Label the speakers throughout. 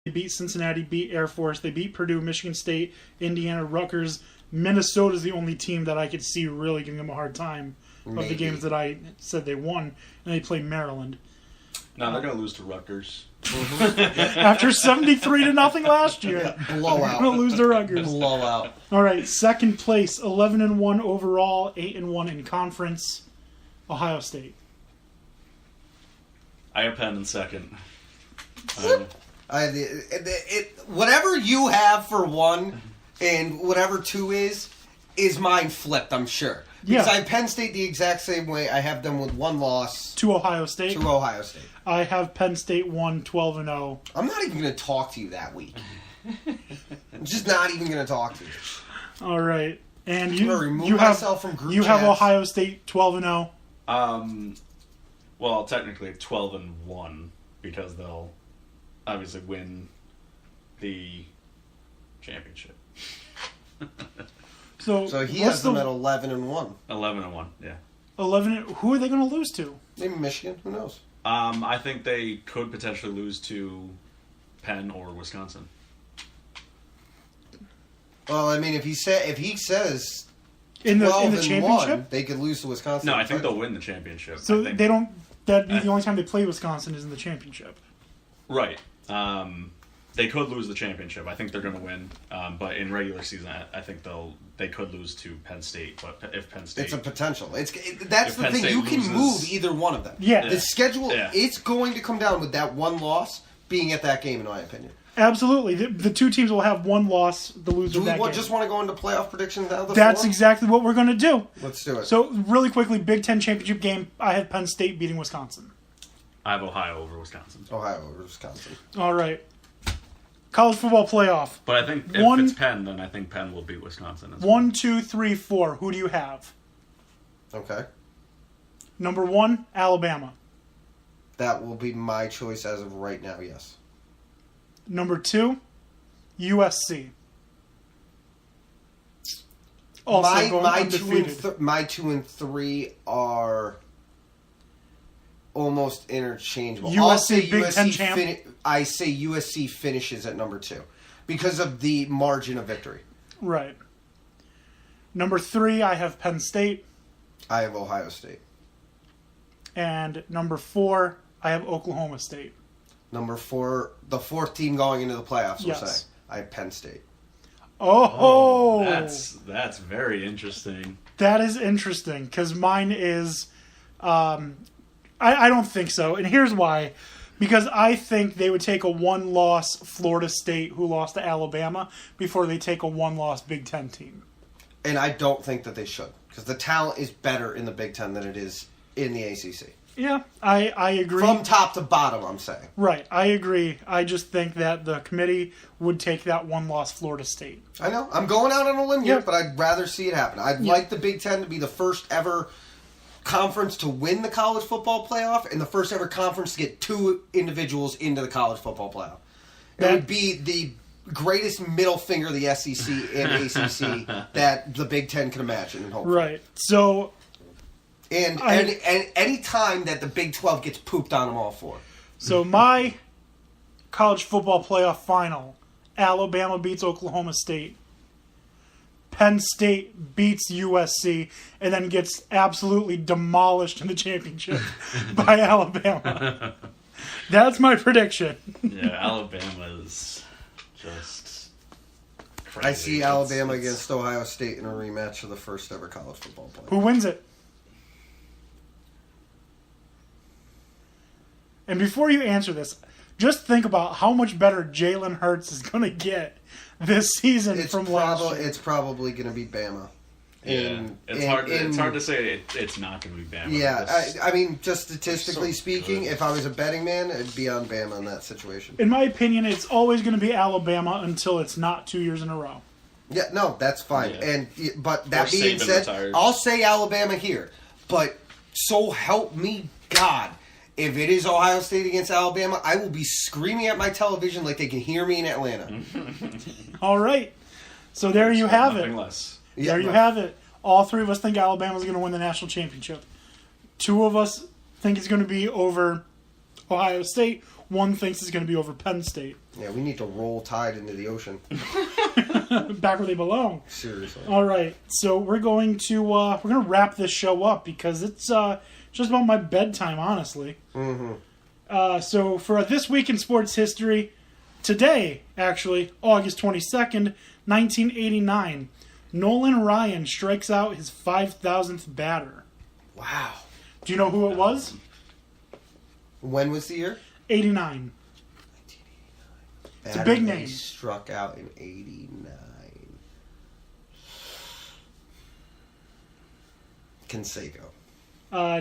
Speaker 1: beat Cincinnati, beat Air Force, they beat Purdue, Michigan State, Indiana, Rutgers. Minnesota's the only team that I could see really giving them a hard time of the games that I said they won, and they play Maryland.
Speaker 2: No, they're going to lose to Rutgers.
Speaker 1: After 73-0 last year.
Speaker 3: Blowout.
Speaker 1: They're going to lose to Rutgers.
Speaker 3: Blowout.
Speaker 1: All right, second place, 11-1 overall, 8-1 in conference, Ohio State.
Speaker 2: I have Penn in second.
Speaker 3: Whatever you have for 1 and whatever 2 is mine flipped, I'm sure. Because I have Penn State the exact same way. I have them with 1 loss.
Speaker 1: To Ohio State?
Speaker 3: To Ohio State.
Speaker 1: I have Penn State 12-0.
Speaker 3: I'm not even going to talk to you that week. I'm just not even going to talk to you.
Speaker 1: All right. And
Speaker 3: I'm gonna remove myself from group
Speaker 1: you have
Speaker 3: chats.
Speaker 1: Ohio State 12-0.
Speaker 2: Well, technically 12-1 because they'll obviously win the championship.
Speaker 1: So
Speaker 3: he has them at 11-1.
Speaker 2: 11-1, yeah.
Speaker 1: 11. Who are they going to lose to?
Speaker 3: Maybe Michigan. Who knows?
Speaker 2: I think they could potentially lose to Penn or Wisconsin.
Speaker 3: Well, I mean, if he says
Speaker 1: in the
Speaker 3: 12-1,
Speaker 1: championship,
Speaker 3: they could lose to Wisconsin.
Speaker 2: No, I think they'll win the championship.
Speaker 1: So they don't. That'd be the only time they play Wisconsin is in the championship.
Speaker 2: Right. They could lose the championship. I think they're going to win. But in regular season, I think they could lose to Penn State. But if Penn State,
Speaker 3: it's a potential. That's
Speaker 2: If
Speaker 3: the
Speaker 2: Penn
Speaker 3: thing.
Speaker 2: State
Speaker 3: You can
Speaker 2: loses-
Speaker 3: move either one of them.
Speaker 1: Yeah.
Speaker 3: The schedule.
Speaker 2: Yeah.
Speaker 3: It's going to come down with that 1 loss being at that game, in my opinion.
Speaker 1: Absolutely. The 2 teams will have 1 loss. The loser
Speaker 3: Do
Speaker 1: of
Speaker 3: we
Speaker 1: that game.
Speaker 3: just want to go into playoff predictions now?
Speaker 1: That's exactly what we're going to do.
Speaker 3: Let's do it.
Speaker 1: So really quickly, Big Ten championship game. I have Penn State beating Wisconsin.
Speaker 2: I have Ohio over Wisconsin.
Speaker 3: Ohio over Wisconsin.
Speaker 1: All right. College football playoff.
Speaker 2: But I think if it's Penn, then I think Penn will beat Wisconsin as well.
Speaker 1: 1, 2, 3, 4. Who do you have?
Speaker 3: Okay.
Speaker 1: Number 1, Alabama.
Speaker 3: That will be my choice as of right now, yes.
Speaker 1: Number 2, USC. Also going undefeated.
Speaker 3: My 2 and 3 are almost interchangeable.
Speaker 1: USC
Speaker 3: I'll say
Speaker 1: Big Ten champ?
Speaker 3: I say USC finishes at number 2 because of the margin of victory.
Speaker 1: Right. Number 3, I have Penn State.
Speaker 3: I have Ohio State.
Speaker 1: And number 4, I have Oklahoma State.
Speaker 3: Number 4, the 4th team going into the playoffs, we'll
Speaker 1: Yes.
Speaker 3: say. I have Penn State.
Speaker 1: Oh!
Speaker 2: That's very interesting.
Speaker 1: That is interesting, because mine is... I don't think so, and here's why. Because I think they would take a 1-loss Florida State who lost to Alabama before they take a 1-loss Big Ten team.
Speaker 3: And I don't think that they should, because the talent is better in the Big Ten than it is in the ACC.
Speaker 1: Yeah, I agree.
Speaker 3: From top to bottom, I'm saying.
Speaker 1: Right, I agree. I just think that the committee would take that 1-loss Florida State.
Speaker 3: I know. I'm going out on a limb here,
Speaker 1: Yep.
Speaker 3: but I'd rather see it happen. I'd like the Big Ten to be the first ever conference to win the college football playoff and the first ever conference to get 2 individuals into the college football playoff. It would be the greatest middle finger the SEC and ACC that the Big Ten can imagine and hope for.
Speaker 1: Right, so...
Speaker 3: And any time that the Big 12 gets pooped on, I'm all for.
Speaker 1: So my college football playoff final, Alabama beats Oklahoma State. Penn State beats USC and then gets absolutely demolished in the championship by Alabama. That's my prediction.
Speaker 2: Yeah, Alabama is just crazy.
Speaker 3: I see Alabama against Ohio State in a rematch of the first ever college football playoff.
Speaker 1: Who wins it? And before you answer this, just think about how much better Jalen Hurts is going to get this season from last year.
Speaker 3: It's probably going to be Bama.
Speaker 2: It's hard to say it's not going to be Bama.
Speaker 3: Yeah, I mean, just statistically speaking, if I was a betting man, it'd be on Bama in that situation.
Speaker 1: In my opinion, it's always going to be Alabama until it's not 2 years in a row.
Speaker 3: Yeah, no, that's fine.
Speaker 2: Yeah.
Speaker 3: But that
Speaker 2: Or
Speaker 3: being
Speaker 2: Saban
Speaker 3: said,
Speaker 2: retires.
Speaker 3: I'll say Alabama here. But so help me God, if it is Ohio State against Alabama, I will be screaming at my television like they can hear me in Atlanta.
Speaker 1: All right. So there you have it.
Speaker 2: Nothing less.
Speaker 3: Yeah,
Speaker 1: There you have it. All 3 of us think Alabama's going to win the national championship. 2 of us think it's going to be over Ohio State. one thinks it's going to be over Penn State.
Speaker 3: Yeah, we need to roll Tide into the ocean.
Speaker 1: Back where they belong.
Speaker 3: Seriously.
Speaker 1: All right, so we're going to wrap this show up because it's just about my bedtime, honestly.
Speaker 3: Mm-hmm.
Speaker 1: So for This Week in Sports History, today, actually, August 22nd, 1989, Nolan Ryan strikes out his 5,000th batter.
Speaker 3: Wow.
Speaker 1: Do you know who it was?
Speaker 3: When was the year?
Speaker 1: 89. It's a
Speaker 3: Batter
Speaker 1: big
Speaker 3: that
Speaker 1: name.
Speaker 3: he struck out in 89. Canseco.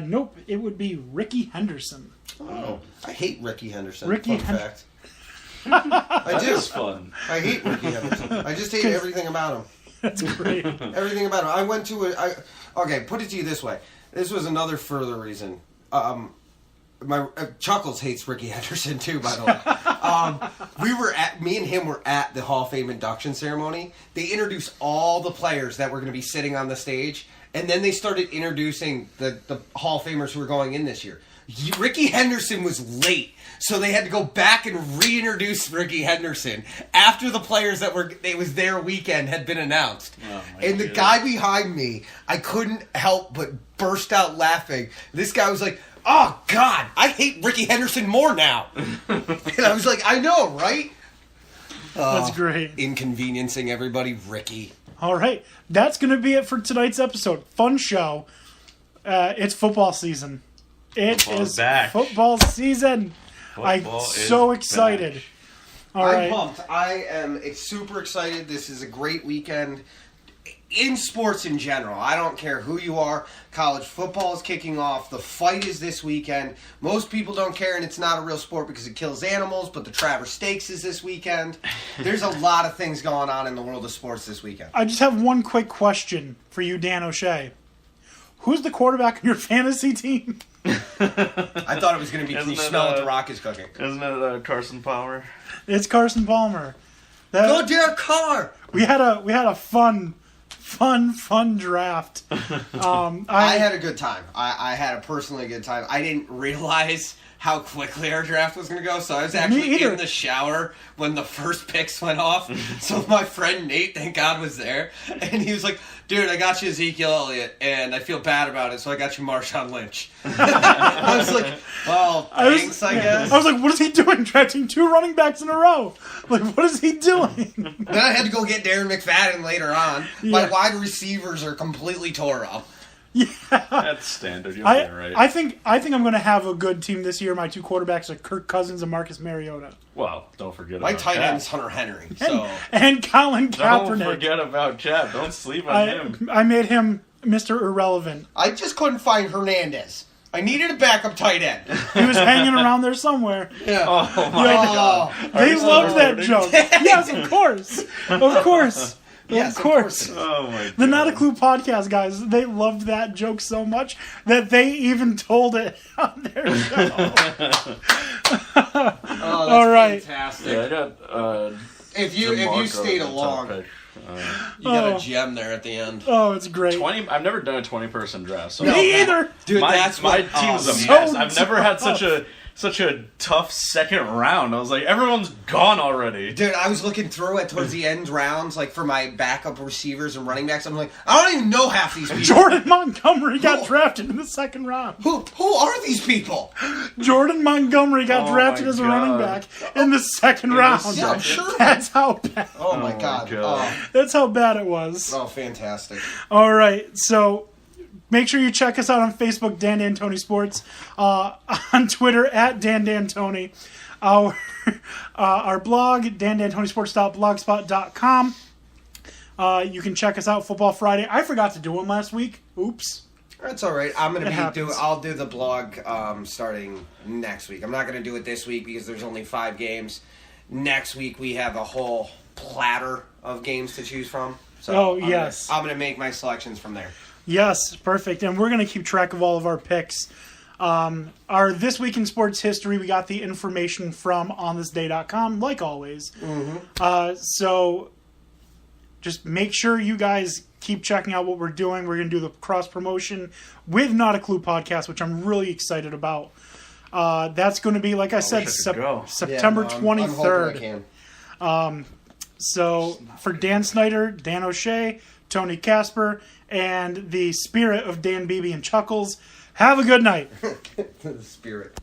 Speaker 1: Nope, it would be Ricky Henderson.
Speaker 3: Oh, I hate Ricky Henderson.
Speaker 1: Ricky
Speaker 3: Fun
Speaker 1: Hen-
Speaker 3: fact. I
Speaker 2: That
Speaker 3: do.
Speaker 2: is fun.
Speaker 3: I hate Ricky Henderson. I just hate everything about him.
Speaker 1: That's great.
Speaker 3: Everything about him. I went to okay, put it to you this way. This was another further reason. My Chuckles hates Ricky Henderson too, by the way. Me and him were at the Hall of Fame induction ceremony. They introduced all the players that were going to be sitting on the stage, and then they started introducing the Hall of Famers who were going in this year. Ricky Henderson was late, so they had to go back and reintroduce Ricky Henderson after the players it was their weekend had been announced.
Speaker 2: Oh, my
Speaker 3: And the
Speaker 2: goodness.
Speaker 3: guy behind me, I couldn't help but burst out laughing. This guy was like, "Oh God, I hate Ricky Henderson more now." And I was like, "I know, right?"
Speaker 1: That's great.
Speaker 3: Inconveniencing everybody, Ricky.
Speaker 1: All right, that's going to be it for tonight's episode. Fun show. It's football season. It
Speaker 2: Football's
Speaker 1: is
Speaker 2: back.
Speaker 1: football season. I'm
Speaker 2: Football
Speaker 1: so
Speaker 2: is
Speaker 1: excited.
Speaker 2: back.
Speaker 1: All
Speaker 3: I'm
Speaker 1: right.
Speaker 3: pumped. I am super excited. This is a great weekend in sports in general. I don't care who you are. College football is kicking off. The fight is this weekend. Most people don't care, and it's not a real sport because it kills animals, but the Travers Stakes is this weekend. There's a lot of things going on in the world of sports this weekend.
Speaker 1: I just have one quick question for you, Dan O'Shea. Who's the quarterback in your fantasy team?
Speaker 3: I thought it was going to be, can you
Speaker 2: Isn't it,
Speaker 3: smell what the Rock is cooking?
Speaker 2: Isn't it Carson Palmer?
Speaker 1: It's Carson Palmer.
Speaker 3: Go Derek Carr!
Speaker 1: We had a fun draft.
Speaker 3: I had a good time. I had a personally good time. I didn't realize how quickly our draft was going to go, so I was actually
Speaker 1: either.
Speaker 3: in the shower when the first picks went off. So my friend Nate, thank God, was there, and he was like, "Dude, I got you Ezekiel Elliott, and I feel bad about it, so I got you Marshawn Lynch." I was like, "Well, thanks, I guess."
Speaker 1: I was like, what is he doing? Drafting 2 running backs in a row? Like, what is he doing?
Speaker 3: Then I had to go get Darren McFadden later on. My wide receivers are completely tore up.
Speaker 2: That's standard. You'll be right.
Speaker 1: I think I'm going to have a good team this year. My 2 quarterbacks are Kirk Cousins and Marcus Mariota.
Speaker 2: Well, don't forget
Speaker 3: My
Speaker 2: about
Speaker 3: tight
Speaker 2: Cap.
Speaker 3: end's Hunter Henry, so...
Speaker 1: And Colin
Speaker 2: Don't
Speaker 1: Kaepernick.
Speaker 2: forget about Cap. Don't sleep on him.
Speaker 1: I made him Mr. Irrelevant.
Speaker 3: I just couldn't find Hernandez. I needed a backup tight end.
Speaker 1: He was hanging around there somewhere.
Speaker 3: Yeah.
Speaker 2: Oh my
Speaker 1: Yo,
Speaker 2: god.
Speaker 1: They
Speaker 2: you
Speaker 1: loved
Speaker 2: still
Speaker 1: that
Speaker 2: recording?
Speaker 1: joke. Yes, of course. Of course.
Speaker 3: Yes,
Speaker 1: of course.
Speaker 2: Oh my god.
Speaker 1: The Not a Clue podcast guys, they loved that joke so much that they even told it on their show.
Speaker 3: Oh, that's
Speaker 1: All right.
Speaker 3: fantastic.
Speaker 2: Yeah, I got
Speaker 3: If you stayed along, you got a gem there at the end.
Speaker 1: Oh, it's great.
Speaker 2: 20. I've never done a 20-person draft. So
Speaker 1: Me either.
Speaker 3: Dude,
Speaker 2: my
Speaker 3: that's
Speaker 2: my
Speaker 3: what,
Speaker 2: team's a
Speaker 1: so
Speaker 2: mess. I've never had
Speaker 1: tough.
Speaker 2: such a tough second round. I was like, everyone's gone already.
Speaker 3: Dude, I was looking through it towards the end rounds, like for my backup receivers and running backs. I'm like, I don't even know half these people.
Speaker 1: Jordan Montgomery got
Speaker 3: Who?
Speaker 1: drafted in the second round.
Speaker 3: Who are these people?
Speaker 1: Jordan Montgomery got
Speaker 2: Oh
Speaker 1: drafted
Speaker 2: my
Speaker 1: as a
Speaker 2: God.
Speaker 1: running back in the second round.
Speaker 3: Yeah, I'm sure.
Speaker 1: That's how bad.
Speaker 3: Oh my
Speaker 2: my
Speaker 3: god.
Speaker 2: God.
Speaker 1: That's how bad it was.
Speaker 3: Oh, fantastic.
Speaker 1: All right, so make sure you check us out on Facebook, Dan D'Antoni Sports, on Twitter at Dan D'Antoni, our blog, dandantonisports.blogspot.com. You can check us out Football Friday. I forgot to do one last week. Oops.
Speaker 3: That's all right. I'm gonna
Speaker 1: happens.
Speaker 3: I'll do the blog starting next week. I'm not gonna do it this week because there's only 5 games. Next week we have a whole platter of games to choose from. So
Speaker 1: yes.
Speaker 3: I'm gonna make my selections from there.
Speaker 1: Yes, perfect. And we're going to keep track of all of our picks. Our This Week in Sports History, we got the information from onthisday.com, like always. So just make sure you guys keep checking out what we're doing. We're going to do the cross-promotion with Not a Clue podcast, which I'm really excited about. That's going to be, like I said,
Speaker 2: wish I could go.
Speaker 1: September
Speaker 3: Yeah, no, I'm hoping I
Speaker 1: 23rd.
Speaker 3: can.
Speaker 1: So for Dan Snyder, Dan O'Shea, Tony Casper, and the spirit of Dan Beebe and Chuckles, have a good night.
Speaker 3: The spirit.